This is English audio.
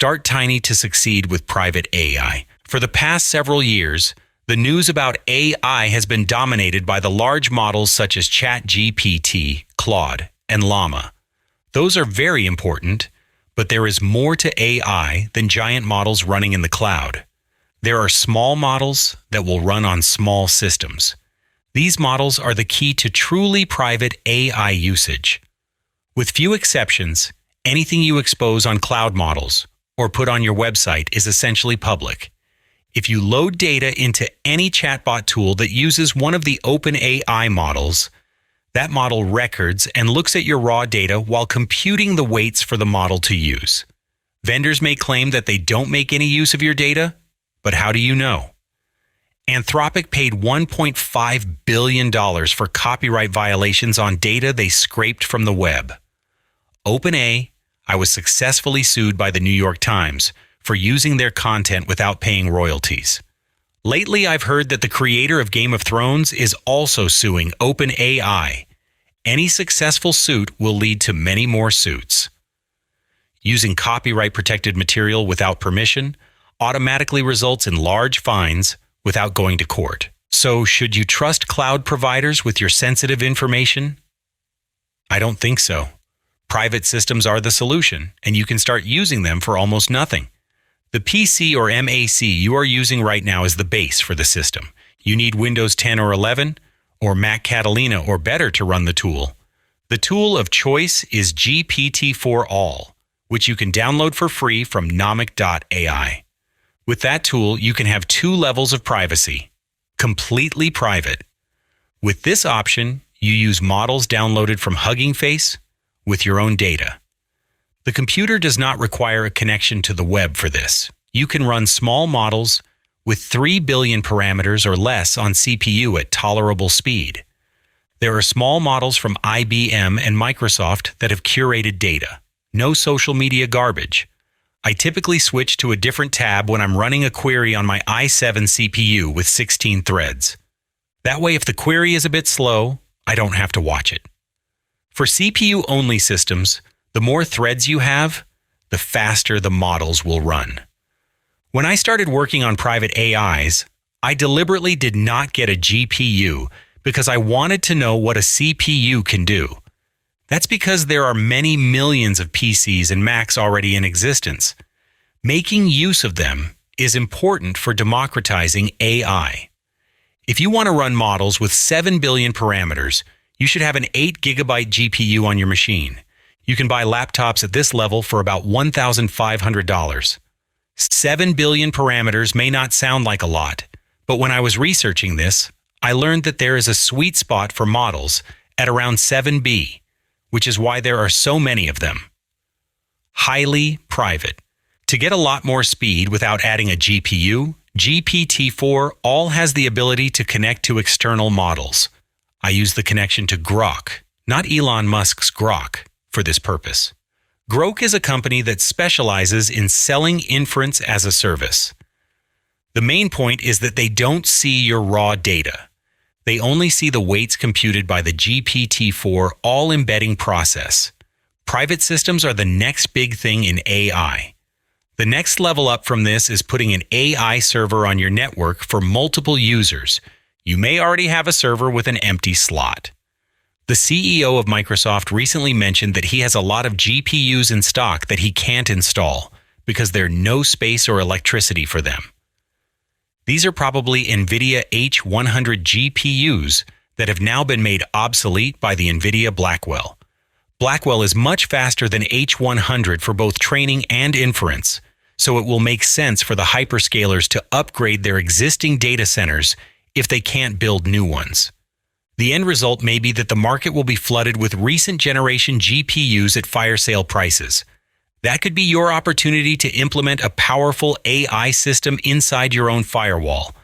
Start tiny to succeed with private AI. For the past several years, the news about AI has been dominated by the large models such as ChatGPT, Claude, and Llama. Those are very important, but there is more to AI than giant models running in the cloud. There are small models that will run on small systems. These models are the key to truly private AI usage. With few exceptions, anything you expose on cloud models or put on your website is essentially public. If you load data into any chatbot tool that uses one of the OpenAI models, that model records and looks at your raw data while computing the weights for the model to use. Vendors may claim that they don't make any use of your data, but how do you know? Anthropic paid $1.5 billion for copyright violations on data they scraped from the web. OpenAI was successfully sued by the New York Times for using their content without paying royalties. Lately, I've heard that the creator of Game of Thrones is also suing OpenAI. Any successful suit will lead to many more suits. Using copyright-protected material without permission automatically results in large fines without going to court. So, should you trust cloud providers with your sensitive information? I don't think so. Private systems are the solution, and you can start using them for almost nothing. The PC or Mac you are using right now is the base for the system. You need Windows 10 or 11 or Mac Catalina or better to run the tool. The tool of choice is GPT-4All, which you can download for free from Nomic.ai. With that tool, you can have 2 levels of privacy. Completely private. With this option, you use models downloaded from Hugging Face with your own data. The computer does not require a connection to the web for this. You can run small models with 3 billion parameters or less on CPU at tolerable speed. There are small models from IBM and Microsoft that have curated data. No social media garbage. I typically switch to a different tab when I'm running a query on my i7 CPU with 16 threads. That way, if the query is a bit slow, I don't have to watch it. For CPU-only systems, the more threads you have, the faster the models will run. When I started working on private AIs, I deliberately did not get a GPU because I wanted to know what a CPU can do. That's because there are many millions of PCs and Macs already in existence. Making use of them is important for democratizing AI. If you want to run models with 7 billion parameters, you should have an 8 gigabyte GPU on your machine. You can buy laptops at this level for about $1,500. 7 billion parameters may not sound like a lot, but when I was researching this, I learned that there is a sweet spot for models at around 7B, which is why there are so many of them. Highly private. To get a lot more speed without adding a GPU, GPT-4All has the ability to connect to external models. I use the connection to Grok, not Elon Musk's Grok, for this purpose. Grok is a company that specializes in selling inference as a service. The main point is that they don't see your raw data. They only see the weights computed by the GPT-4All embedding process. Private systems are the next big thing in AI. The next level up from this is putting an AI server on your network for multiple users. You may already have a server with an empty slot. The CEO of Microsoft recently mentioned that he has a lot of GPUs in stock that he can't install because there's no space or electricity for them. These are probably NVIDIA H100 GPUs that have now been made obsolete by the NVIDIA Blackwell. Blackwell is much faster than H100 for both training and inference, so it will make sense for the hyperscalers to upgrade their existing data centers if they can't build new ones. The end result may be that the market will be flooded with recent generation GPUs at fire sale prices. That could be your opportunity to implement a powerful AI system inside your own firewall.